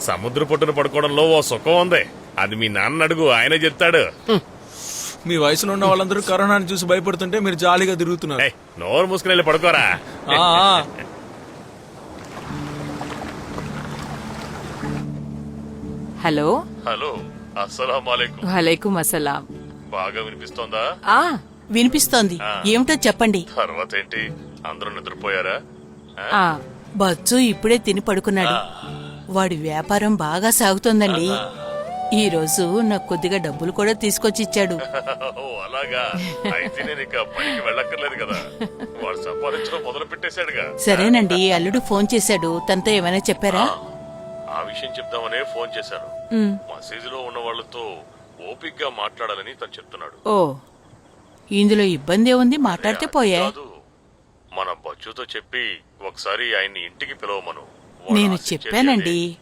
సముద్ర పొట్టున పడుకోవడంలో ఓ సుఖం ఉంది. అది మీ నాన్న అడుగు, ఆయనే చెప్తాడు. మీ వయసులో ఉన్న వాళ్ళందరూ కరోనాని చూసి భయపడుతుంటే మీరు జాలీగా తిరుగుతున్నారు. ఏయ్, నోరు మూసుకుని వెళ్ళి పడుకోరా. ఆ, ఆ. హలో. హలో, అస్సలాముఅలైకుం. వలైకుం అస్సలాం. బాగా వినిపిస్తోందా? ఆ వినిపిస్తోంది. ఏమిటో చెప్పండి. తర్వాత ఏంటి, అందరూ నిద్రపోయారా? ఆ బచ్చు ఇప్పుడే తిని పడుకున్నాడు. వాడి వ్యాపారం బాగా సాగుతోందండి. ఈ రోజు నాకు కొద్దిగా డబ్బులు కూడా తీసుకొచ్చి ఇచ్చాడు. ఓ, అలాగా. అయితే నేను ఇక పనికి వెళ్ళక్కర్లేదు కదా. వాడు సంపాదించడం మొదలు పెట్టేశాడుగా. సరేనండి, అల్లుడు ఫోన్ చేశాడు. తనతో ఏమైనా చెప్పారా? ఆ విషయం చెప్దామనే ఫోన్ చేశాను. మసీదులో ఉన్న వాళ్ళతో ఓపిగ్గా మాట్లాడాలని తను చెప్తున్నాడు. ఓ, ఇందులో ఇబ్బంది ఏముంది, మాట్లాడితే పోయే. కాదు, మన బచ్చుతో చెప్పి ఒకసారి ఆయన్ని ఇంటికి పిలవమను. వాడు నేను ఆశించేది చెప్పానండి, అదే.